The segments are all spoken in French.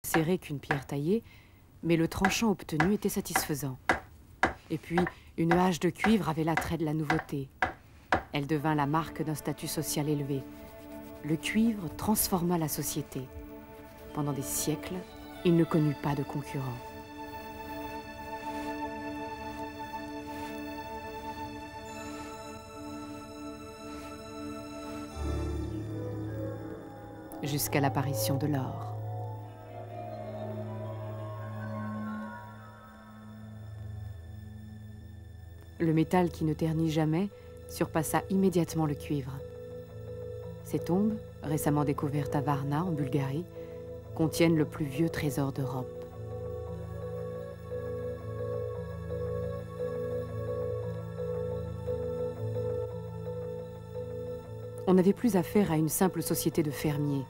serrée qu'une pierre taillée, mais le tranchant obtenu était satisfaisant. Et puis, une hache de cuivre avait l'attrait de la nouveauté. Elle devint la marque d'un statut social élevé. Le cuivre transforma la société. Pendant des siècles, il ne connut pas de concurrent. Jusqu'à l'apparition de l'or. Le métal qui ne ternit jamais surpassa immédiatement le cuivre. Ces tombes, récemment découvertes à Varna, en Bulgarie, contiennent le plus vieux trésor d'Europe. On n'avait plus affaire à une simple société de fermiers.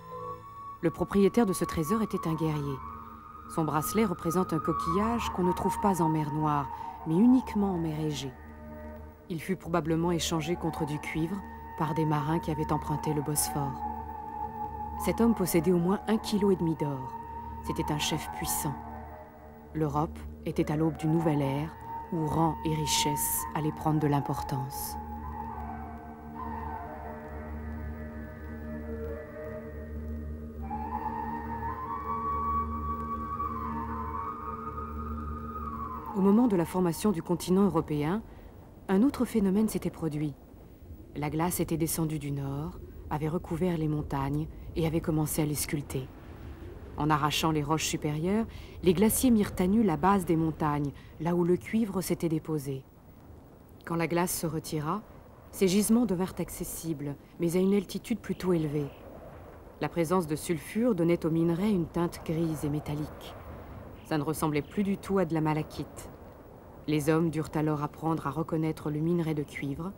Le propriétaire de ce trésor était un guerrier. Son bracelet représente un coquillage qu'on ne trouve pas en mer Noire, mais uniquement en mer Égée. Il fut probablement échangé contre du cuivre par des marins qui avaient emprunté le Bosphore. Cet homme possédait au moins 1,5 kg d'or. C'était un chef puissant. L'Europe était à l'aube d'une nouvelle ère où rang et richesse allaient prendre de l'importance. Au moment de la formation du continent européen, un autre phénomène s'était produit. La glace était descendue du nord, avait recouvert les montagnes et avait commencé à les sculpter. En arrachant les roches supérieures, les glaciers mirent à nu la base des montagnes, là où le cuivre s'était déposé. Quand la glace se retira, ces gisements devinrent accessibles, mais à une altitude plutôt élevée. La présence de sulfure donnait au minerai une teinte grise et métallique. Ça ne ressemblait plus du tout à de la malachite. Les hommes durent alors apprendre à reconnaître le minerai de cuivre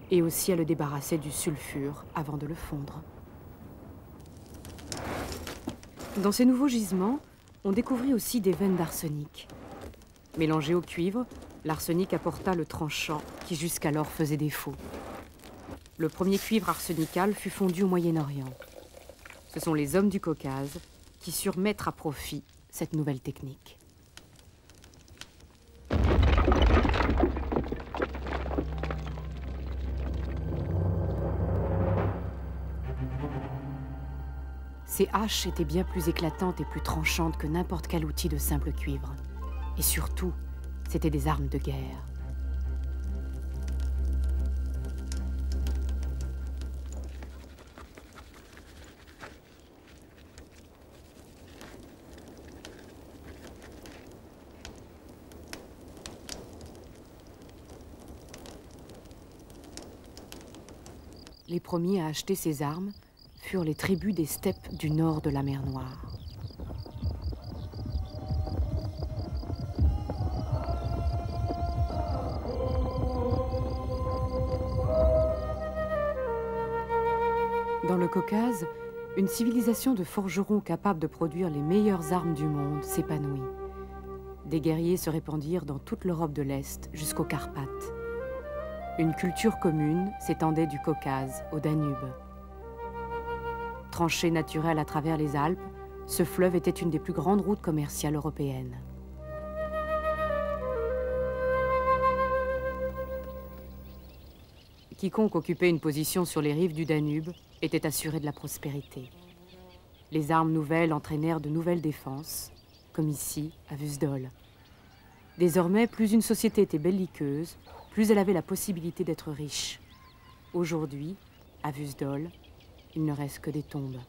et aussi à le débarrasser du sulfure avant de le fondre. Dans ces nouveaux gisements, on découvrit aussi des veines d'arsenic. Mélangé au cuivre, l'arsenic apporta le tranchant qui jusqu'alors faisait défaut. Le premier cuivre arsenical fut fondu au Moyen-Orient. Ce sont les hommes du Caucase qui surent mettre à profit cette nouvelle technique. Ces haches étaient bien plus éclatantes et plus tranchantes que n'importe quel outil de simple cuivre. Et surtout, c'étaient des armes de guerre. Les premiers à acheter ces armes furent les tribus des steppes du nord de la mer Noire. Dans le Caucase, une civilisation de forgerons capables de produire les meilleures armes du monde s'épanouit. Des guerriers se répandirent dans toute l'Europe de l'Est jusqu'aux Carpates. Une culture commune s'étendait du Caucase au Danube. Tranchée naturelle à travers les Alpes, ce fleuve était une des plus grandes routes commerciales européennes. Quiconque occupait une position sur les rives du Danube était assuré de la prospérité. Les armes nouvelles entraînèrent de nouvelles défenses, comme ici, à Vusdol. Désormais, plus une société était belliqueuse, plus elle avait la possibilité d'être riche. Aujourd'hui, à Vusdol, il ne reste que des tombes.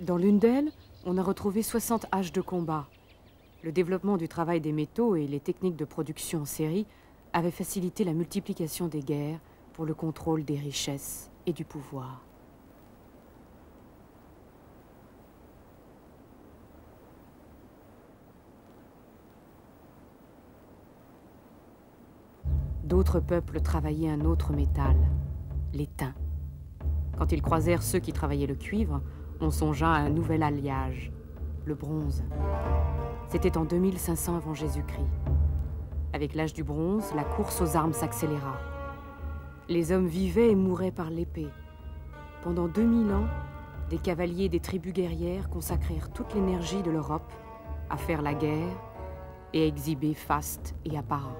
Dans l'une d'elles, on a retrouvé 60 haches de combat. Le développement du travail des métaux et les techniques de production en série avaient facilité la multiplication des guerres pour le contrôle des richesses et du pouvoir. D'autres peuples travaillaient un autre métal, l'étain. Quand ils croisèrent ceux qui travaillaient le cuivre, on songea à un nouvel alliage, le bronze. C'était en 2500 avant Jésus-Christ. Avec l'âge du bronze, la course aux armes s'accéléra. Les hommes vivaient et mouraient par l'épée. Pendant 2000 ans, des cavaliers des tribus guerrières consacrèrent toute l'énergie de l'Europe à faire la guerre et à exhiber faste et apparat.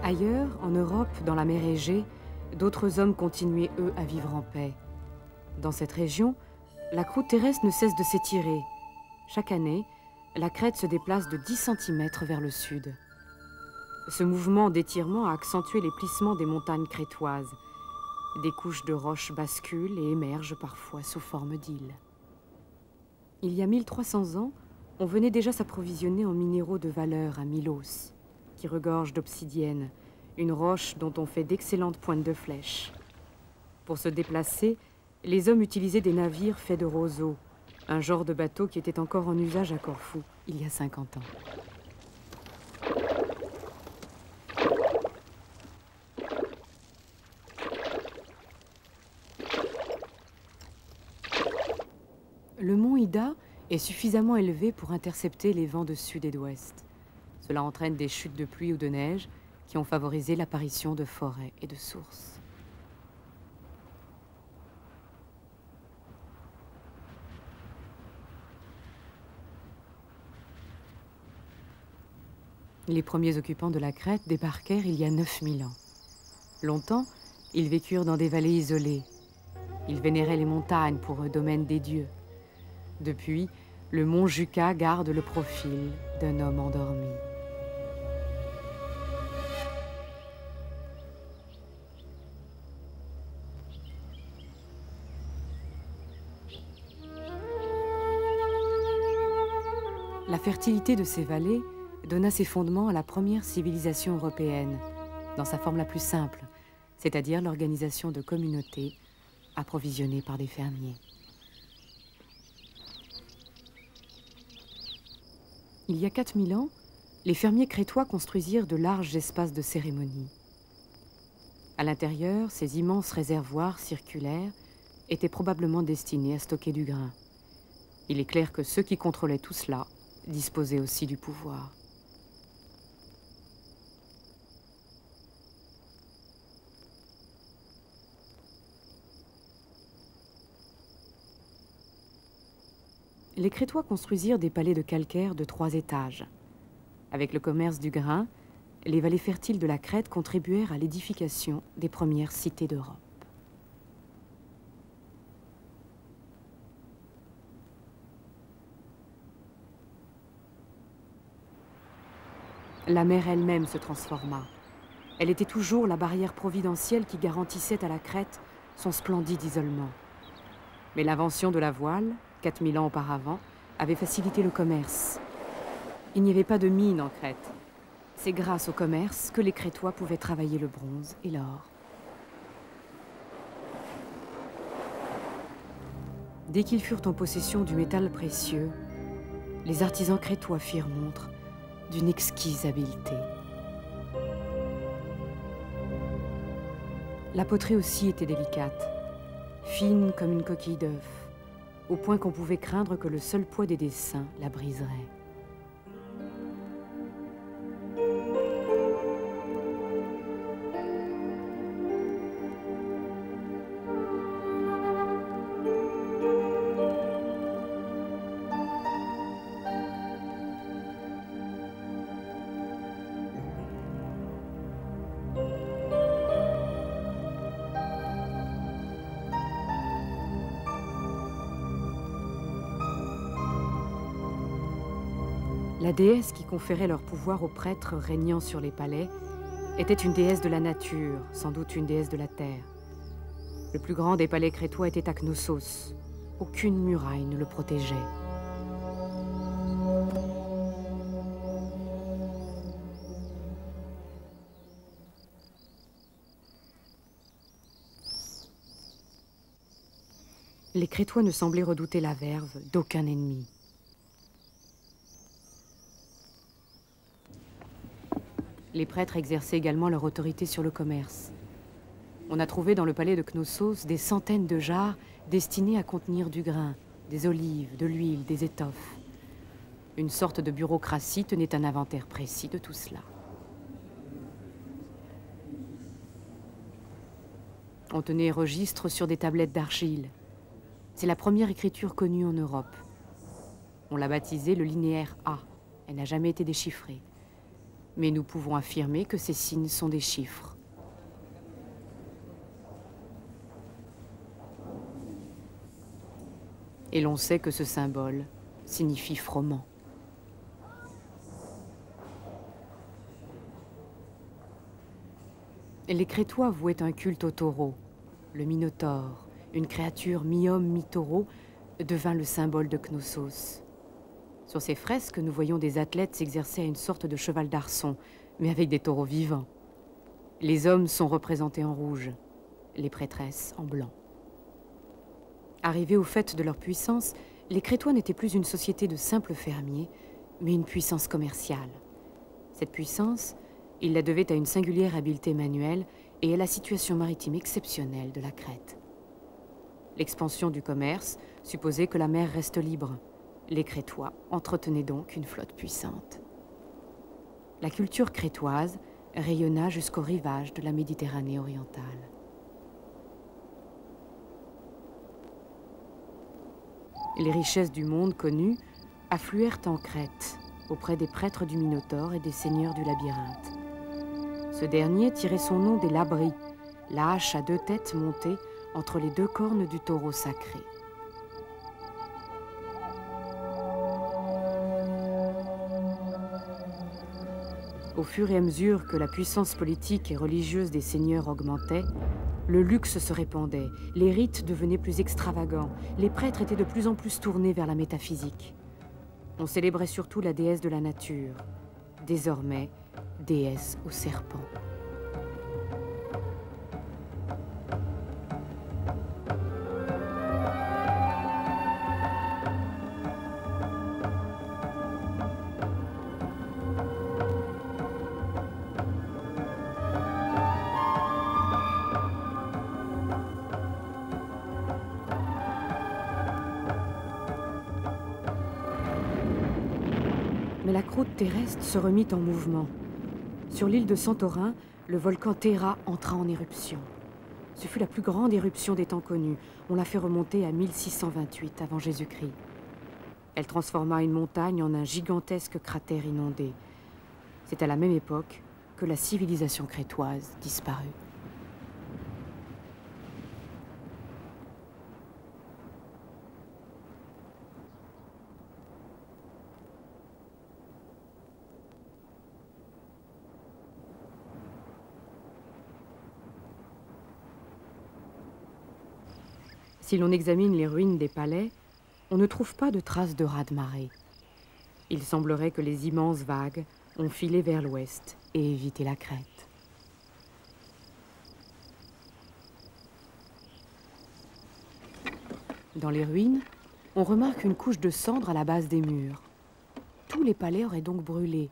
Ailleurs, en Europe, dans la mer Égée, d'autres hommes continuaient, eux, à vivre en paix. Dans cette région, la croûte terrestre ne cesse de s'étirer. Chaque année, la crête se déplace de 10 cm vers le sud. Ce mouvement d'étirement a accentué les plissements des montagnes crétoises. Des couches de roches basculent et émergent parfois sous forme d'îles. Il y a 1300 ans, on venait déjà s'approvisionner en minéraux de valeur à Milos, qui regorge d'obsidienne, une roche dont on fait d'excellentes pointes de flèches. Pour se déplacer, les hommes utilisaient des navires faits de roseaux, un genre de bateau qui était encore en usage à Corfou il y a 50 ans. Le mont Ida est suffisamment élevé pour intercepter les vents de sud et d'ouest. Cela entraîne des chutes de pluie ou de neige qui ont favorisé l'apparition de forêts et de sources. Les premiers occupants de la Crète débarquèrent il y a 9000 ans. Longtemps, ils vécurent dans des vallées isolées. Ils vénéraient les montagnes pour un domaine des dieux. Depuis, le mont Juca garde le profil d'un homme endormi. La fertilité de ces vallées donna ses fondements à la première civilisation européenne, dans sa forme la plus simple, c'est-à-dire l'organisation de communautés approvisionnées par des fermiers. Il y a 4000 ans, les fermiers crétois construisirent de larges espaces de cérémonie. À l'intérieur, ces immenses réservoirs circulaires étaient probablement destinés à stocker du grain. Il est clair que ceux qui contrôlaient tout cela disposaient aussi du pouvoir. Les Crétois construisirent des palais de calcaire de 3 étages. Avec le commerce du grain, les vallées fertiles de la Crète contribuèrent à l'édification des premières cités d'Europe. La mer elle-même se transforma. Elle était toujours la barrière providentielle qui garantissait à la Crète son splendide isolement. Mais l'invention de la voile, 4000 ans auparavant, avait facilité le commerce. Il n'y avait pas de mines en Crète. C'est grâce au commerce que les Crétois pouvaient travailler le bronze et l'or. Dès qu'ils furent en possession du métal précieux, les artisans crétois firent montre d'une exquise habileté. La poterie aussi était délicate, fine comme une coquille d'œuf, au point qu'on pouvait craindre que le seul poids des dessins la briserait. La déesse qui conférait leur pouvoir aux prêtres régnant sur les palais était une déesse de la nature, sans doute une déesse de la terre. Le plus grand des palais crétois était à Knossos. Aucune muraille ne le protégeait. Les Crétois ne semblaient redouter la verve d'aucun ennemi. Les prêtres exerçaient également leur autorité sur le commerce. On a trouvé dans le palais de Knossos des centaines de jarres destinées à contenir du grain, des olives, de l'huile, des étoffes. Une sorte de bureaucratie tenait un inventaire précis de tout cela. On tenait registre sur des tablettes d'argile. C'est la première écriture connue en Europe. On l'a baptisée le linéaire A. Elle n'a jamais été déchiffrée. Mais nous pouvons affirmer que ces signes sont des chiffres. Et l'on sait que ce symbole signifie froment. Les Crétois vouaient un culte au taureau. Le Minotaure, une créature mi-homme, mi-taureau, devint le symbole de Knossos. Sur ces fresques, nous voyons des athlètes s'exercer à une sorte de cheval d'arçon, mais avec des taureaux vivants. Les hommes sont représentés en rouge, les prêtresses en blanc. Arrivés au fait de leur puissance, les Crétois n'étaient plus une société de simples fermiers, mais une puissance commerciale. Cette puissance, ils la devaient à une singulière habileté manuelle et à la situation maritime exceptionnelle de la Crète. L'expansion du commerce supposait que la mer reste libre. Les Crétois entretenaient donc une flotte puissante. La culture crétoise rayonna jusqu'au rivage de la Méditerranée orientale. Les richesses du monde connu affluèrent en Crète, auprès des prêtres du Minotaure et des seigneurs du labyrinthe. Ce dernier tirait son nom des labris, la hache à 2 têtes montée entre les 2 cornes du taureau sacré. Au fur et à mesure que la puissance politique et religieuse des seigneurs augmentait, le luxe se répandait, les rites devenaient plus extravagants, les prêtres étaient de plus en plus tournés vers la métaphysique. On célébrait surtout la déesse de la nature, désormais déesse au serpent. Mais la croûte terrestre se remit en mouvement. Sur l'île de Santorin, le volcan Terra entra en éruption. Ce fut la plus grande éruption des temps connus. On l'a fait remonter à 1628 avant Jésus-Christ. Elle transforma une montagne en un gigantesque cratère inondé. C'est à la même époque que la civilisation crétoise disparut. Si l'on examine les ruines des palais, on ne trouve pas de traces de raz-de-marée. Il semblerait que les immenses vagues ont filé vers l'ouest et évité la Crète. Dans les ruines, on remarque une couche de cendres à la base des murs. Tous les palais auraient donc brûlé.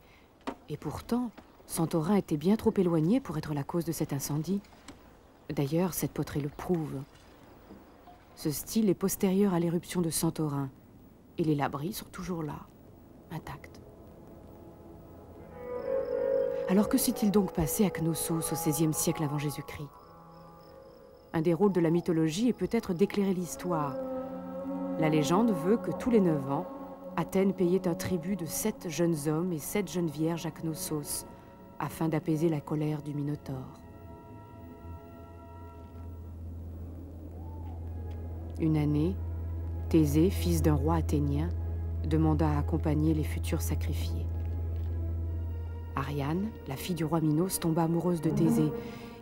Et pourtant, Santorin était bien trop éloigné pour être la cause de cet incendie. D'ailleurs, cette poterie le prouve. Ce style est postérieur à l'éruption de Santorin, et les labris sont toujours là, intacts. Alors que s'est-il donc passé à Knossos au XVIe siècle avant Jésus-Christ? Un des rôles de la mythologie est peut-être d'éclairer l'histoire. La légende veut que tous les 9 ans, Athènes payait un tribut de 7 jeunes hommes et 7 jeunes vierges à Knossos, afin d'apaiser la colère du Minotaure. Une année, Thésée, fils d'un roi athénien, demanda à accompagner les futurs sacrifiés. Ariane, la fille du roi Minos, tomba amoureuse de Thésée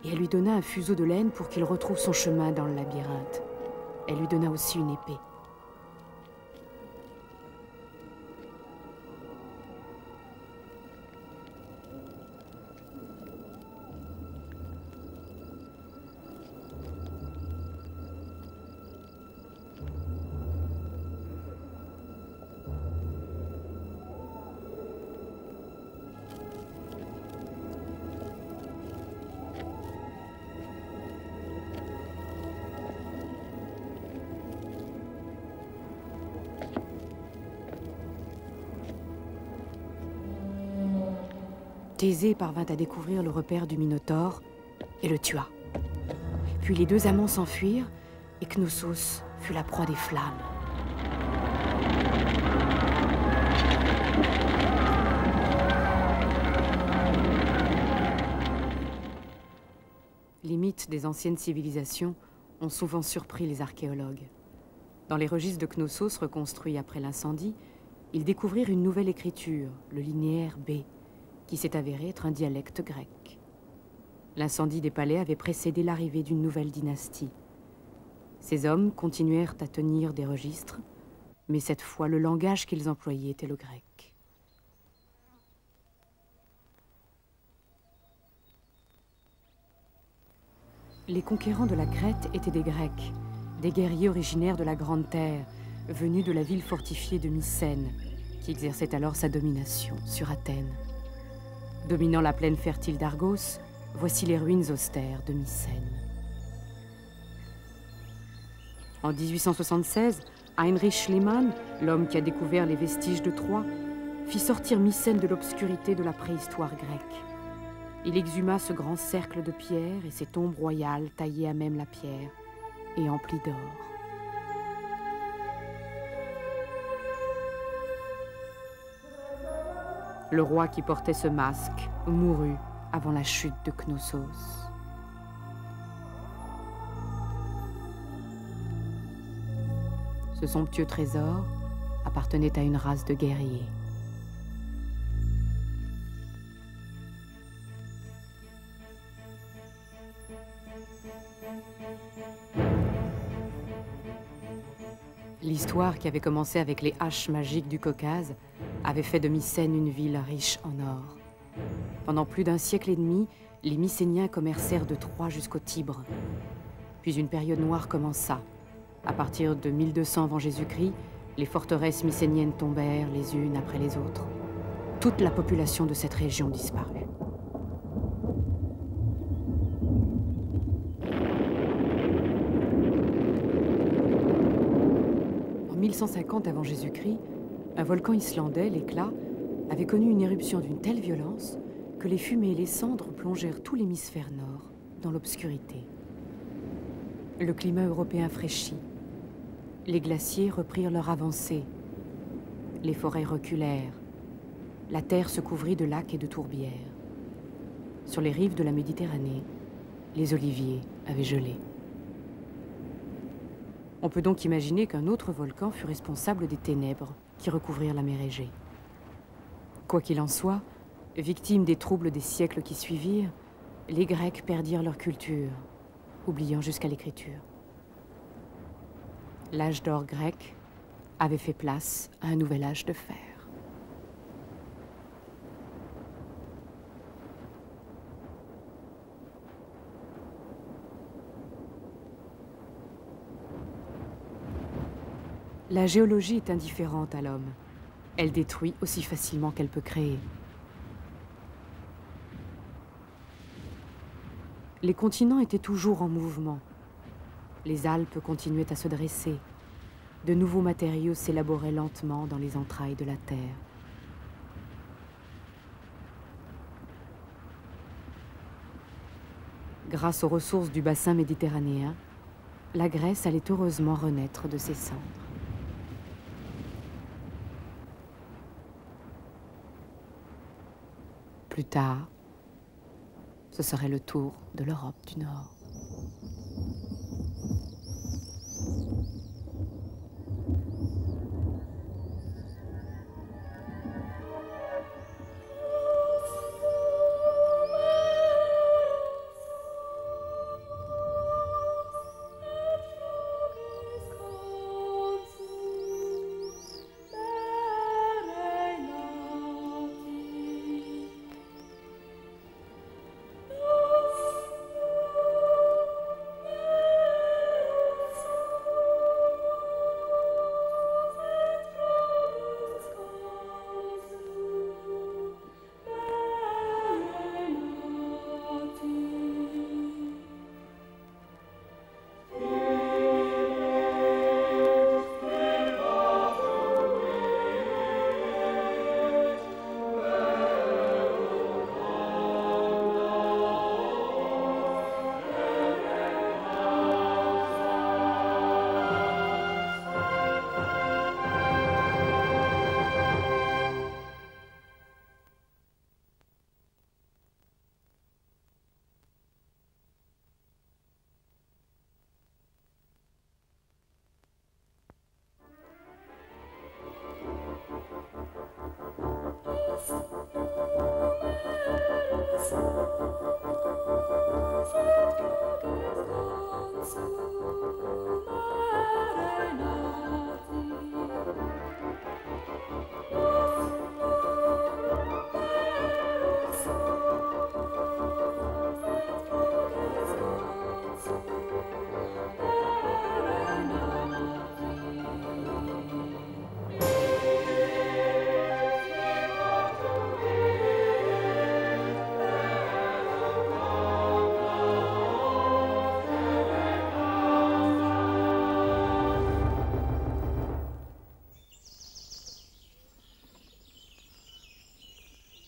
et elle lui donna un fuseau de laine pour qu'il retrouve son chemin dans le labyrinthe. Elle lui donna aussi une épée. Thésée parvint à découvrir le repère du Minotaure et le tua. Puis les deux amants s'enfuirent et Knossos fut la proie des flammes. Les mythes des anciennes civilisations ont souvent surpris les archéologues. Dans les registres de Knossos reconstruits après l'incendie, ils découvrirent une nouvelle écriture, le linéaire B, qui s'est avéré être un dialecte grec. L'incendie des palais avait précédé l'arrivée d'une nouvelle dynastie. Ces hommes continuèrent à tenir des registres, mais cette fois le langage qu'ils employaient était le grec. Les conquérants de la Crète étaient des Grecs, des guerriers originaires de la Grande Terre, venus de la ville fortifiée de Mycène, qui exerçait alors sa domination sur Athènes. Dominant la plaine fertile d'Argos, voici les ruines austères de Mycène. En 1876, Heinrich Schliemann, l'homme qui a découvert les vestiges de Troie, fit sortir Mycène de l'obscurité de la préhistoire grecque. Il exhuma ce grand cercle de pierre et ses tombes royales taillées à même la pierre et emplies d'or. Le roi qui portait ce masque mourut avant la chute de Knossos. Ce somptueux trésor appartenait à une race de guerriers. L'histoire qui avait commencé avec les haches magiques du Caucase avait fait de Mycène une ville riche en or. Pendant plus d'un siècle et demi, les Mycéniens commercèrent de Troie jusqu'au Tibre. Puis une période noire commença. À partir de 1200 avant Jésus-Christ, les forteresses mycéniennes tombèrent les unes après les autres. Toute la population de cette région disparut. En 1150 avant Jésus-Christ, un volcan islandais, l'Hécla, avait connu une éruption d'une telle violence que les fumées et les cendres plongèrent tout l'hémisphère nord dans l'obscurité. Le climat européen fraîchit. Les glaciers reprirent leur avancée. Les forêts reculèrent. La terre se couvrit de lacs et de tourbières. Sur les rives de la Méditerranée, les oliviers avaient gelé. On peut donc imaginer qu'un autre volcan fut responsable des ténèbres qui recouvrirent la mer Égée. Quoi qu'il en soit, victimes des troubles des siècles qui suivirent, les Grecs perdirent leur culture, oubliant jusqu'à l'écriture. L'âge d'or grec avait fait place à un nouvel âge de fer. La géologie est indifférente à l'homme. Elle détruit aussi facilement qu'elle peut créer. Les continents étaient toujours en mouvement. Les Alpes continuaient à se dresser. De nouveaux matériaux s'élaboraient lentement dans les entrailles de la Terre. Grâce aux ressources du bassin méditerranéen, la Grèce allait heureusement renaître de ses cendres. Plus tard, ce serait le tour de l'Europe du Nord.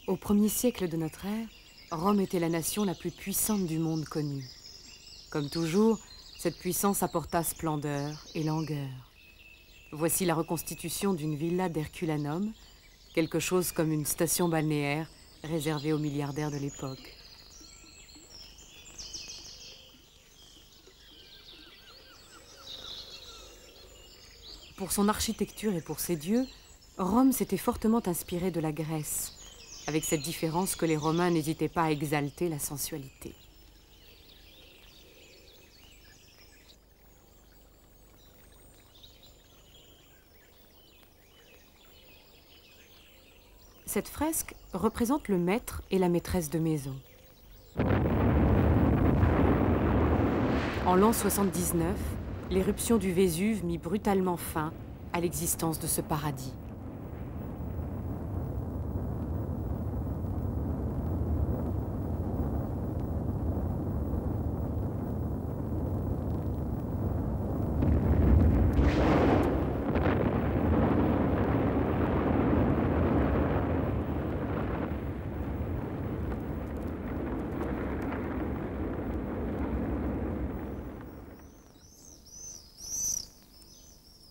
Au 1er siècle de notre ère, Rome était la nation la plus puissante du monde connu. Comme toujours, cette puissance apporta splendeur et langueur. Voici la reconstitution d'une villa d'Herculanum, quelque chose comme une station balnéaire réservée aux milliardaires de l'époque. Pour son architecture et pour ses dieux, Rome s'était fortement inspirée de la Grèce, avec cette différence que les Romains n'hésitaient pas à exalter la sensualité. Cette fresque représente le maître et la maîtresse de maison. En l'an 79, l'éruption du Vésuve mit brutalement fin à l'existence de ce paradis.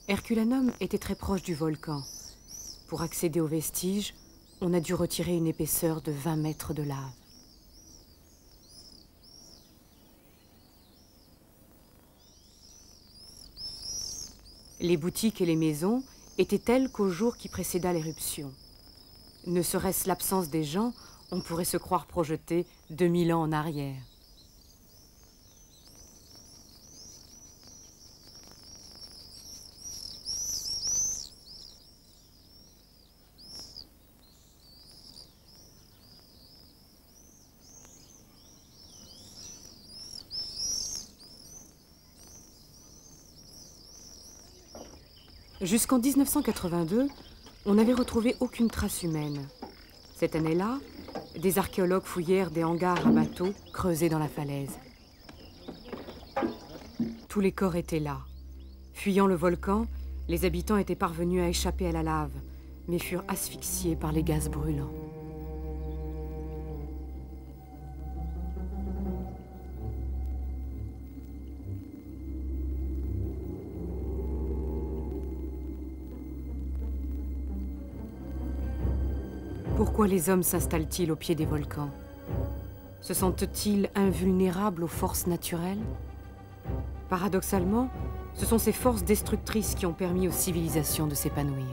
Herculanum était très proche du volcan. Pour accéder aux vestiges, on a dû retirer une épaisseur de 20 mètres de lave. Les boutiques et les maisons étaient telles qu'au jour qui précéda l'éruption. Ne serait-ce l'absence des gens, on pourrait se croire projeté 2000 ans en arrière. Jusqu'en 1982, on n'avait retrouvé aucune trace humaine. Cette année-là, des archéologues fouillèrent des hangars à bateaux creusés dans la falaise. Tous les corps étaient là. Fuyant le volcan, les habitants étaient parvenus à échapper à la lave, mais furent asphyxiés par les gaz brûlants. Pourquoi les hommes s'installent-ils au pied des volcans? Se sentent-ils invulnérables aux forces naturelles? Paradoxalement, ce sont ces forces destructrices qui ont permis aux civilisations de s'épanouir.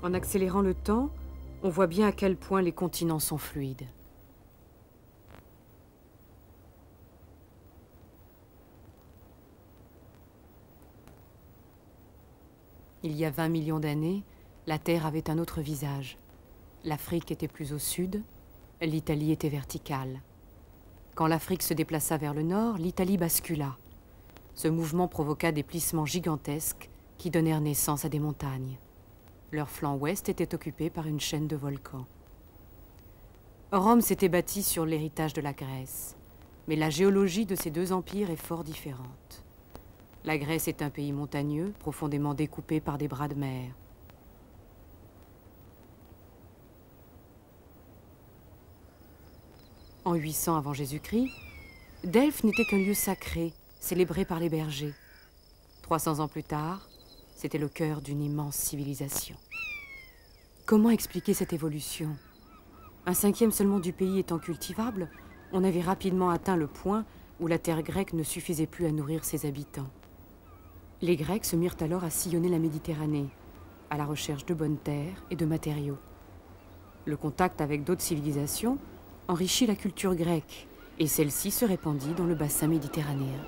En accélérant le temps, on voit bien à quel point les continents sont fluides. Il y a 20 millions d'années, la Terre avait un autre visage. L'Afrique était plus au sud, l'Italie était verticale. Quand l'Afrique se déplaça vers le nord, l'Italie bascula. Ce mouvement provoqua des plissements gigantesques qui donnèrent naissance à des montagnes. Leur flanc ouest était occupé par une chaîne de volcans. Rome s'était bâtie sur l'héritage de la Grèce, mais la géologie de ces deux empires est fort différente. La Grèce est un pays montagneux, profondément découpé par des bras de mer. En 800 avant Jésus-Christ, Delphes n'était qu'un lieu sacré, célébré par les bergers. 300 ans plus tard, C'était le cœur d'une immense civilisation. Comment expliquer cette évolution? Un cinquième seulement du pays étant cultivable, on avait rapidement atteint le point où la terre grecque ne suffisait plus à nourrir ses habitants. Les Grecs se mirent alors à sillonner la Méditerranée, à la recherche de bonnes terres et de matériaux. Le contact avec d'autres civilisations enrichit la culture grecque, et celle-ci se répandit dans le bassin méditerranéen.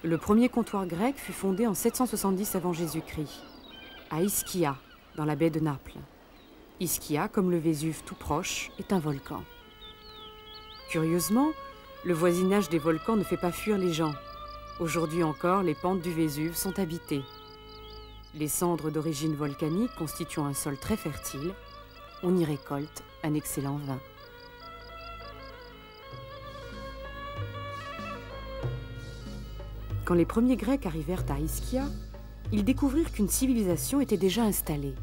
Le premier comptoir grec fut fondé en 770 avant Jésus-Christ, à Ischia, dans la baie de Naples. Ischia, comme le Vésuve tout proche, est un volcan. Curieusement, le voisinage des volcans ne fait pas fuir les gens. Aujourd'hui encore, les pentes du Vésuve sont habitées. Les cendres d'origine volcanique constituant un sol très fertile, on y récolte un excellent vin. Quand les premiers Grecs arrivèrent à Ischia, ils découvrirent qu'une civilisation était déjà installée.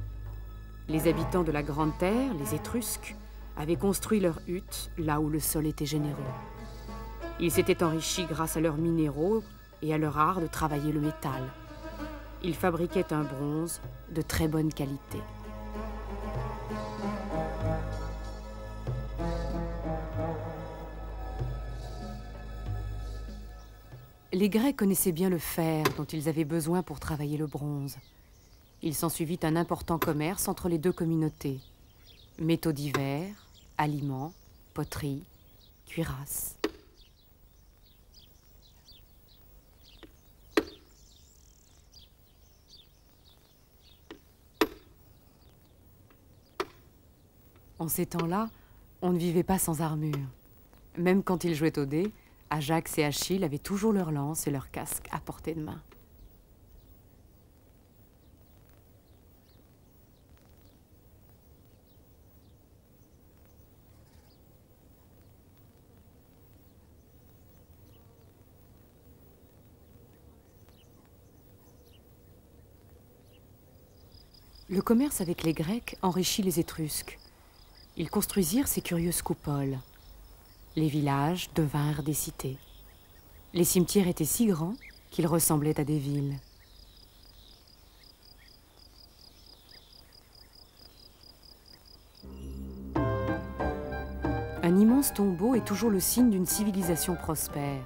Les habitants de la Grande Terre, les Étrusques, avaient construit leurs huttes là où le sol était généreux. Ils s'étaient enrichis grâce à leurs minéraux et à leur art de travailler le métal. Ils fabriquaient un bronze de très bonne qualité. Les Grecs connaissaient bien le fer dont ils avaient besoin pour travailler le bronze. Il s'ensuivit un important commerce entre les deux communautés. Métaux divers, aliments, poteries, cuirasses. En ces temps-là, on ne vivait pas sans armure. Même quand ils jouaient au dé, Ajax et Achille avaient toujours leurs lances et leurs casques à portée de main. Le commerce avec les Grecs enrichit les Étrusques. Ils construisirent ces curieuses coupoles. Les villages devinrent des cités. Les cimetières étaient si grands qu'ils ressemblaient à des villes. Un immense tombeau est toujours le signe d'une civilisation prospère.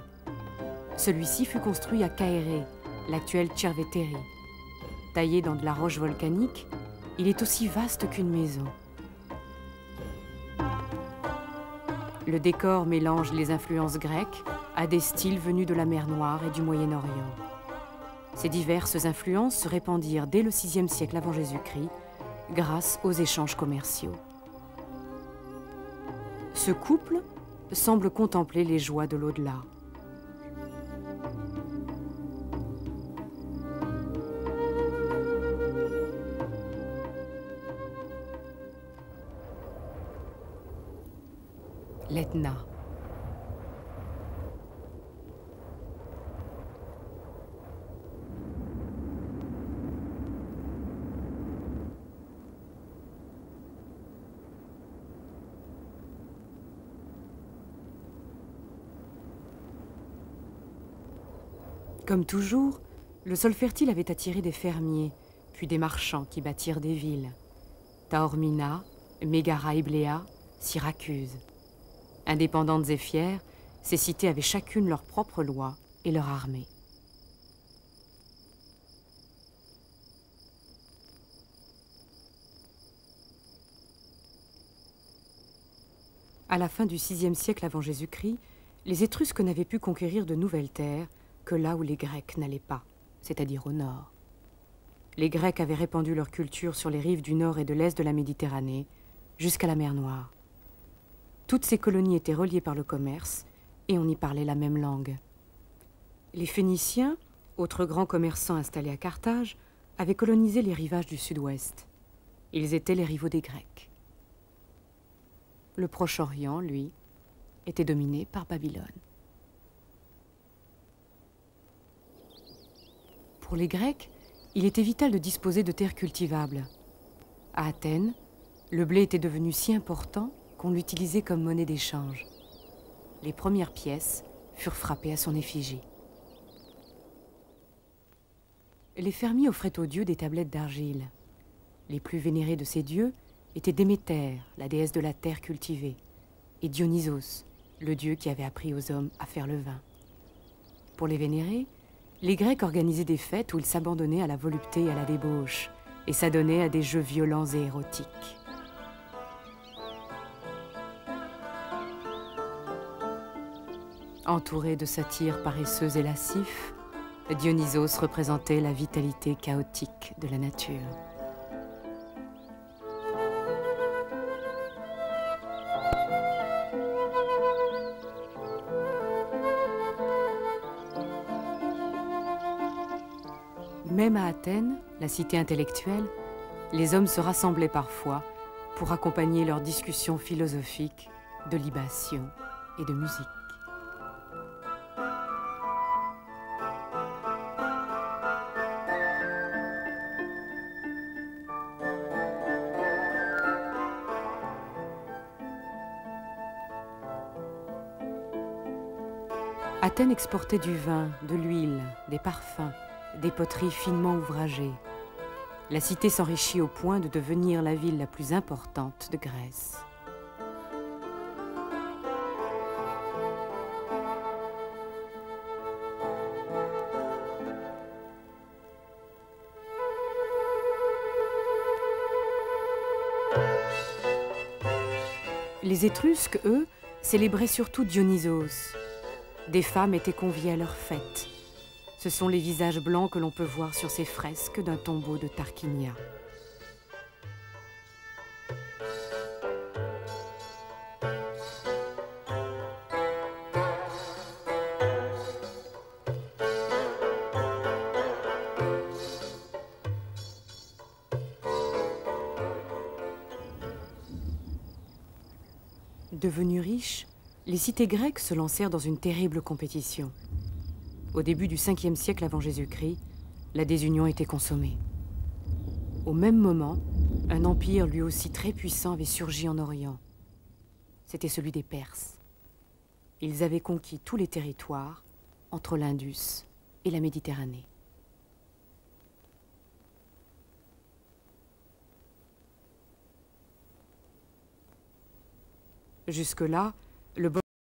Celui-ci fut construit à Caéré, l'actuelle Tchervétérie. Taillé dans de la roche volcanique, il est aussi vaste qu'une maison. Le décor mélange les influences grecques à des styles venus de la mer Noire et du Moyen-Orient. Ces diverses influences se répandirent dès le VIe siècle avant Jésus-Christ grâce aux échanges commerciaux. Ce couple semble contempler les joies de l'au-delà. L'Etna. Comme toujours, le sol fertile avait attiré des fermiers, puis des marchands qui bâtirent des villes. Taormina, Mégara Ibléa, Syracuse. Indépendantes et fières, ces cités avaient chacune leur propre loi et leur armée. À la fin du VIe siècle avant Jésus-Christ, les Étrusques n'avaient pu conquérir de nouvelles terres que là où les Grecs n'allaient pas, c'est-à-dire au nord. Les Grecs avaient répandu leur culture sur les rives du nord et de l'est de la Méditerranée, jusqu'à la mer Noire. Toutes ces colonies étaient reliées par le commerce et on y parlait la même langue. Les Phéniciens, autres grands commerçants installés à Carthage, avaient colonisé les rivages du sud-ouest. Ils étaient les rivaux des Grecs. Le Proche-Orient, lui, était dominé par Babylone. Pour les Grecs, il était vital de disposer de terres cultivables. À Athènes, le blé était devenu si important qu'on l'utilisait comme monnaie d'échange. Les premières pièces furent frappées à son effigie. Les fermiers offraient aux dieux des tablettes d'argile. Les plus vénérés de ces dieux étaient Déméter, la déesse de la terre cultivée, et Dionysos, le dieu qui avait appris aux hommes à faire le vin. Pour les vénérer, les Grecs organisaient des fêtes où ils s'abandonnaient à la volupté et à la débauche, et s'adonnaient à des jeux violents et érotiques. Entouré de satyres paresseux et lascifs, Dionysos représentait la vitalité chaotique de la nature. Même à Athènes, la cité intellectuelle, les hommes se rassemblaient parfois pour accompagner leurs discussions philosophiques de libations et de musique. Athènes exportait du vin, de l'huile, des parfums, des poteries finement ouvragées. La cité s'enrichit au point de devenir la ville la plus importante de Grèce. Les Étrusques, eux, célébraient surtout Dionysos. Des femmes étaient conviées à leurs fêtes. Ce sont les visages blancs que l'on peut voir sur ces fresques d'un tombeau de Tarquinia. Devenues riches, les cités grecques se lancèrent dans une terrible compétition. Au début du 5e siècle avant Jésus-Christ, la désunion était consommée. Au même moment, un empire lui aussi très puissant avait surgi en Orient. C'était celui des Perses. Ils avaient conquis tous les territoires entre l'Indus et la Méditerranée. Jusque-là, le